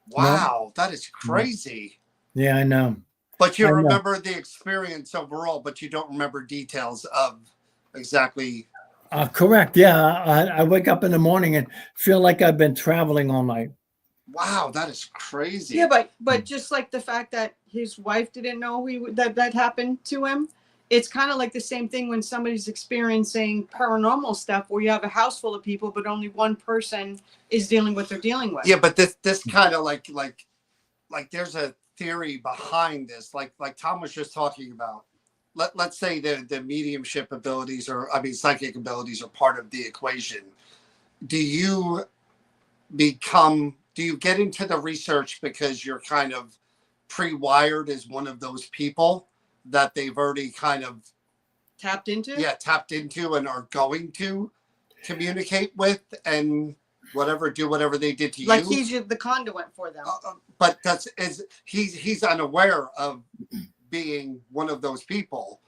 wow, that is crazy. Yeah, I know. But you I know. remember the experience overall, but you don't remember details of exactly. Correct. Yeah, I wake up in the morning and feel like I've been traveling all night. Wow, that is crazy. Yeah, but just like the fact that his wife didn't know that happened to him, it's kind of like the same thing when somebody's experiencing paranormal stuff where you have a house full of people, but only one person is dealing with what they're dealing with. Yeah, but this kind of like there's a theory behind this, like Tom was just talking about. Let's say the mediumship abilities, or I mean psychic abilities, are part of the equation. Do you get into the research because you're kind of pre-wired as one of those people that they've already kind of Tapped into? tapped into and are going to communicate with and do whatever they did to Like you? he's the conduit for them. But he's unaware of being one of those people,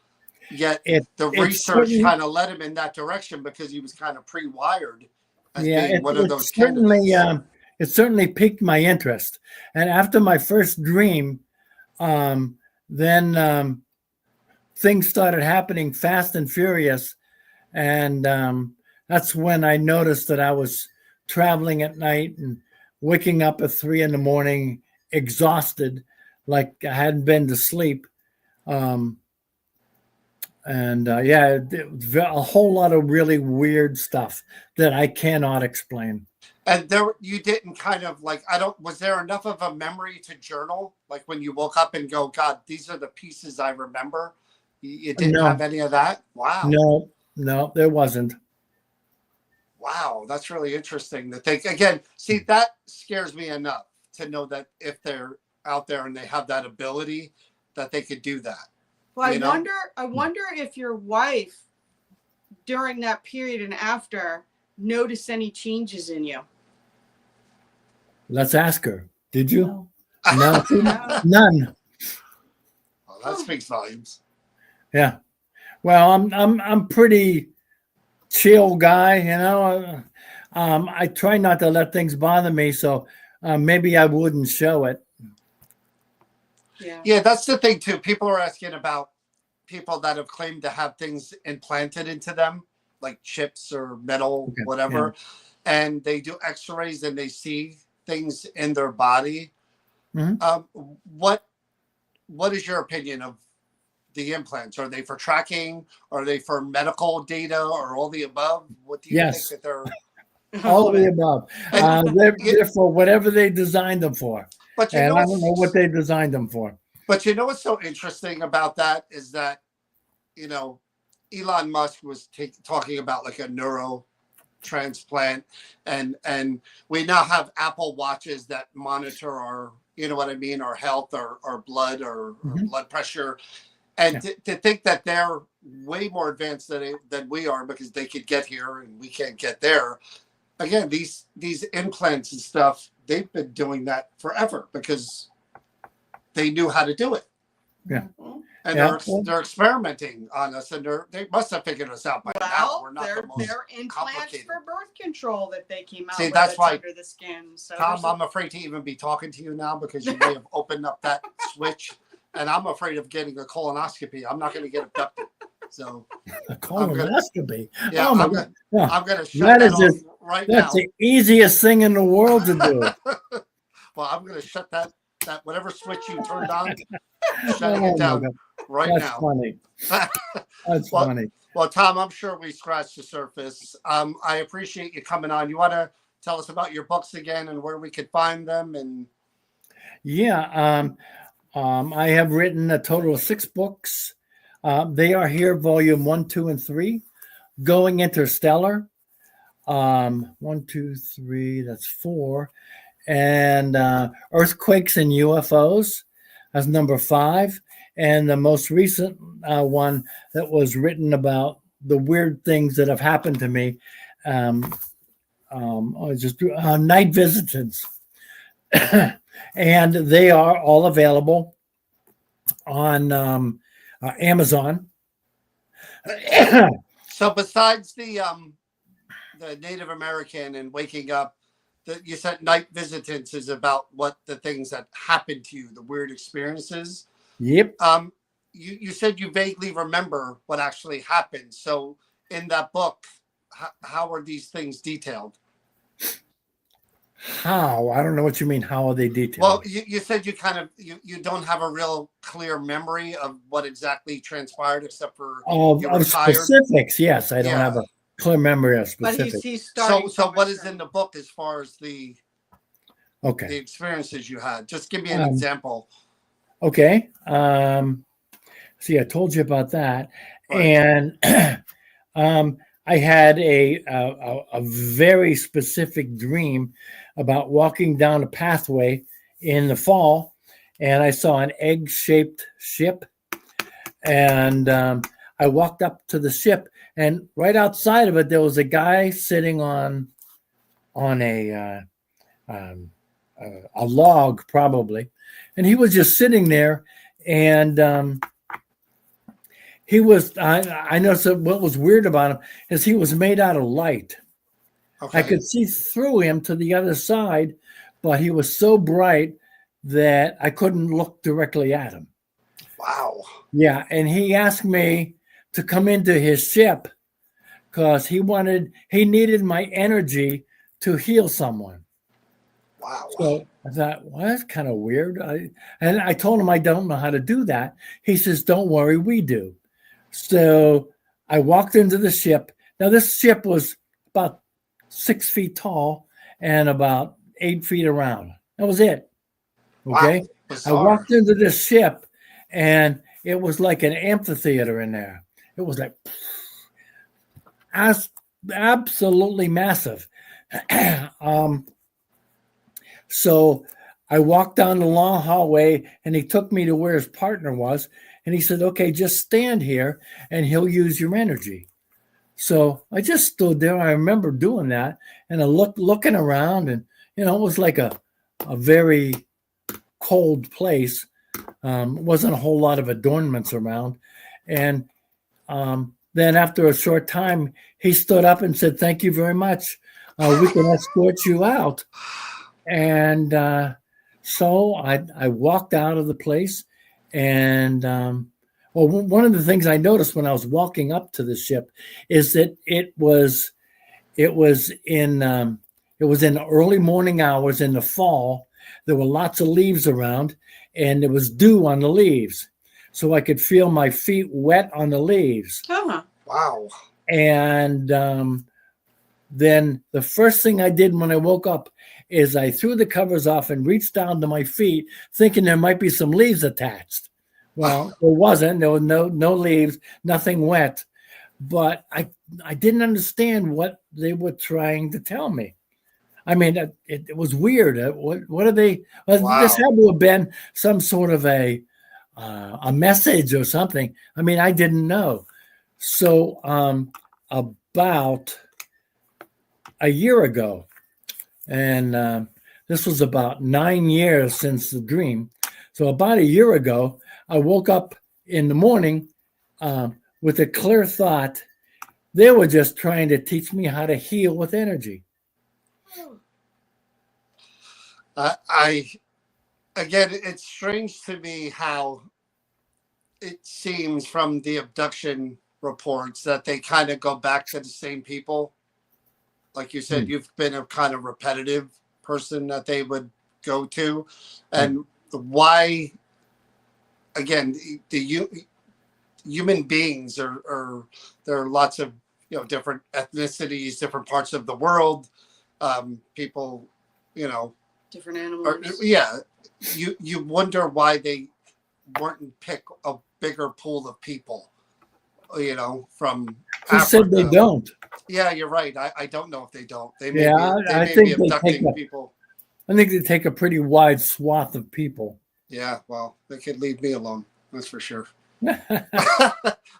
yet the research kind of led him in that direction because he was kind of pre-wired as being one of those candidates. It certainly piqued my interest. And after my first dream, then things started happening fast and furious. And that's when I noticed that I was traveling at night and waking up at 3 a.m, exhausted, like I hadn't been to sleep. A whole lot of really weird stuff that I cannot explain. And you didn't kind of like, was there enough of a memory to journal? Like when you woke up and go, God, these are the pieces I remember. You didn't have any of that? Wow. No, there wasn't. Wow. That's really interesting to think. Again, see, that scares me enough to know that if they're out there and they have that ability, that they could do that. Well, I wonder if your wife during that period and after noticed any changes in you. Let's ask her. Did you? No. None. Well, that speaks volumes. Yeah. Well, I'm pretty chill guy, you know. I try not to let things bother me, so maybe I wouldn't show it. Yeah, that's the thing too. People are asking about people that have claimed to have things implanted into them, like chips or metal, whatever, and they do X-rays and they see things in their body. Mm-hmm. What is your opinion of the implants? Are they for tracking? Are they for medical data, or all the above? What do you think that they're? All of the above. They're for whatever they designed them for. But I don't know what they designed them for. But you know what's so interesting about that is that, you know, Elon Musk was talking about like a neuro transplant, and we now have Apple watches that monitor our, you know what I mean, our health, our blood, or blood pressure. And to think that they're way more advanced than we are because they could get here and we can't get there. Again, these implants and stuff, they've been doing that forever because they knew how to do it. Yeah. And they're experimenting on us, and they must have figured us out by now. We're not the most they're implants for birth control that they came out with. That's why under the skin. So Tom, I'm afraid to even be talking to you now because you may have opened up that switch, and I'm afraid of getting a colonoscopy. I'm not going to get abducted. So a colonoscopy. Yeah, I'm going to shut that off right now. That's the easiest thing in the world to do. Well, I'm going to shut that whatever switch you turned on, shutting it down right now. That's funny. That's funny. Well, Tom, I'm sure we scratched the surface. I appreciate you coming on. You want to tell us about your books again and where we could find them? And I have written a total of 6 books. They are here, volume 1, 2, and 3. Going Interstellar. 1, 2, 3. That's 4. And Earthquakes and UFOs as number 5. And the most recent one that was written about the weird things that have happened to me, night visitants. And they are all available on Amazon. So besides the Native American and waking up, you said night visitants is about what the things that happened to you, the weird experiences. Yep. You said you vaguely remember what actually happened. So in that book, how are these things detailed? How? I don't know what you mean. How are they detailed? Well, you said you kind of you don't have a real clear memory of what exactly transpired, except for you were of tired. specifics. Yes, I don't have a clear memory of But specifics. he's starting. So what is in the book as far as the Okay. experiences you had? Just give me an example. Okay. See, I told you about that, Right. and I had a very specific dream about walking down a pathway in the fall, and I saw an egg-shaped ship, and I walked up to the ship, and right outside of it there was a guy sitting on a log probably, and he was just sitting there, and he was. I noticed that what was weird about him is he was made out of light. Okay. I could see through him to the other side, but he was so bright that I couldn't look directly at him. Wow. Yeah, and he asked me to come into his ship because he needed my energy to heal someone. Wow. So I thought, well, that's kind of weird. And I told him I don't know how to do that. He says, don't worry, we do. So I walked into the ship. Now, this ship was about 6 feet tall and about 8 feet around. That was it. Okay. Wow. I Bizarre. walked into this ship and it was like an amphitheater in there. It was like absolutely massive. So I walked down the long hallway and he took me to where his partner was. And he said, okay, just stand here and he'll use your energy. So I just stood there. I remember doing that. And I looking around, and, it was like a very cold place. Wasn't a whole lot of adornments around. And then after a short time, he stood up and said, thank you very much. We can escort you out. And so I walked out of the place, and one of the things I noticed when I was walking up to the ship is that it was in early morning hours in the fall. There were lots of leaves around, and there was dew on the leaves, so I could feel my feet wet on the leaves. Uh-huh. Wow. And then the first thing I did when I woke up is I threw the covers off and reached down to my feet, thinking there might be some leaves attached. Well, there wasn't. There was no leaves, nothing wet. But I didn't understand what they were trying to tell me. I mean, it was weird. What are they? Wow. This had to have been some sort of a message or something. I mean, I didn't know. So about a year ago, and this was about 9 years since the dream. So about a year ago, I woke up in the morning with a clear thought. They were just trying to teach me how to heal with energy. Again, it's strange to me how it seems from the abduction reports that they kind of go back to the same people. Like you said, you've been a kind of repetitive person that they would go to. And why, again, the human beings are there are lots of, different ethnicities, different parts of the world, people, different animals. You wonder why they wouldn't pick a bigger pool of people, from Who said they don't? Yeah, you're right. I don't know if they don't. They may I be think abducting people. I think they take a pretty wide swath of people. Yeah, well, they could leave me alone. That's for sure.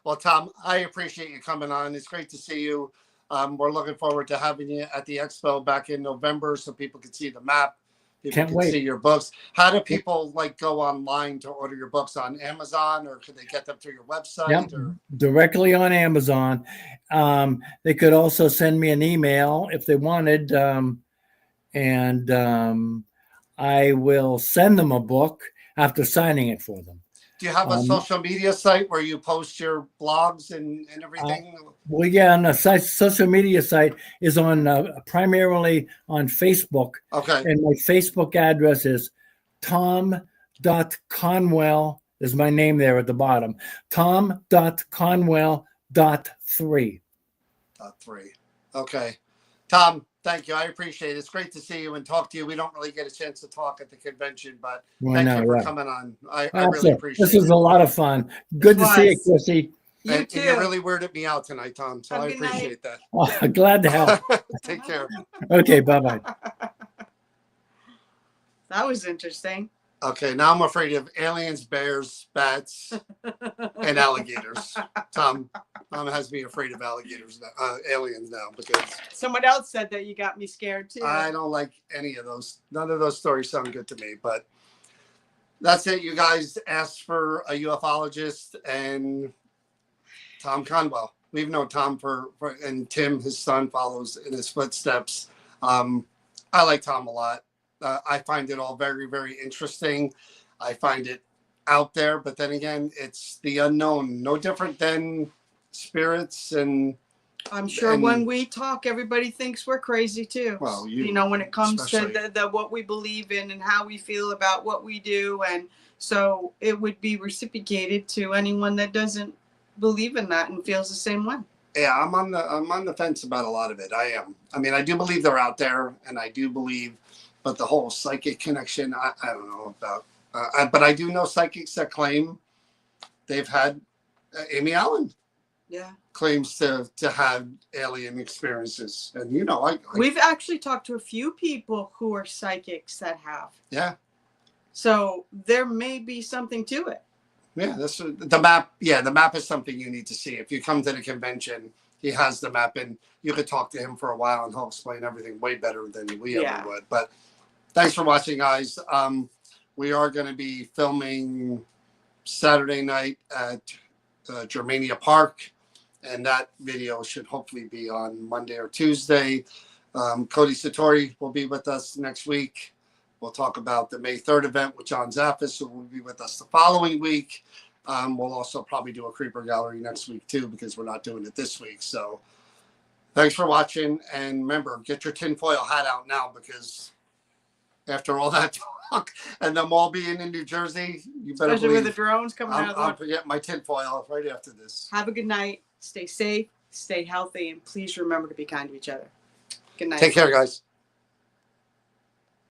Well, Tom, I appreciate you coming on. It's great to see you. We're looking forward to having you at the expo back in November so people can see the map, People Can't can wait. see your books. How do people like go online to order your books on Amazon, or could they get them through your website? Yep, Or directly on Amazon. They could also send me an email if they wanted, and I will send them a book after signing it for them. do you have a social media site where you post your blogs and everything? Well, yeah, and the social media site is on primarily on Facebook. Okay. And my Facebook address is tom.conwell, is my name there at the bottom. tom.conwell.3. .3. Okay. Tom, thank you. I appreciate it. It's great to see you and talk to you. We don't really get a chance to talk at the convention, but thank you for coming on. I really appreciate it. This was a lot of fun. Good to see you, Chrissy. You too. And you really weirded me out tonight, Tom, so I appreciate that. Oh, glad to help. Take care. Okay, bye-bye. That was interesting. Okay, now I'm afraid of aliens, bears, bats, and alligators. Tom has me afraid of alligators, aliens now, because someone else said that you got me scared too. I don't like any of those. None of those stories sound good to me, but that's it. You guys asked for a ufologist and Tom Conwell. We've known Tom and Tim, his son, follows in his footsteps. I like Tom a lot. I find it all very, very interesting. I find it out there, but then again, it's the unknown. No different than spirits, and I'm sure when we talk, everybody thinks we're crazy too. Well, you know, when it comes to the what we believe in and how we feel about what we do, and so it would be reciprocated to anyone that doesn't believe in that and feels the same way. Yeah, I'm on the fence about a lot of it. I am. I mean, I do believe they're out there, and I do believe, but the whole psychic connection, I don't know about. But I do know psychics that claim they've had Amy Allen. Yeah. Claims to have alien experiences, and you know, we've actually talked to a few people who are psychics that have. Yeah. So there may be something to it. Yeah, that's the map. Yeah, the map is something you need to see. If you come to the convention, he has the map, and you could talk to him for a while, and he'll explain everything way better than we ever would. But thanks for watching, guys. We are going to be filming Saturday night at Germania Park, and that video should hopefully be on Monday or Tuesday. Cody Satori will be with us next week. We'll talk about the May 3rd event with John Zaffis, who will be with us the following week. We'll also probably do a Creeper Gallery next week, too, because we're not doing it this week. So thanks for watching. And remember, get your tinfoil hat out now, because after all that talk and them all being in New Jersey, you better especially with the drones coming out. I'll forget my tinfoil right after this. Have a good night. Stay safe, stay healthy, and please remember to be kind to each other. Good night. Take care, guys.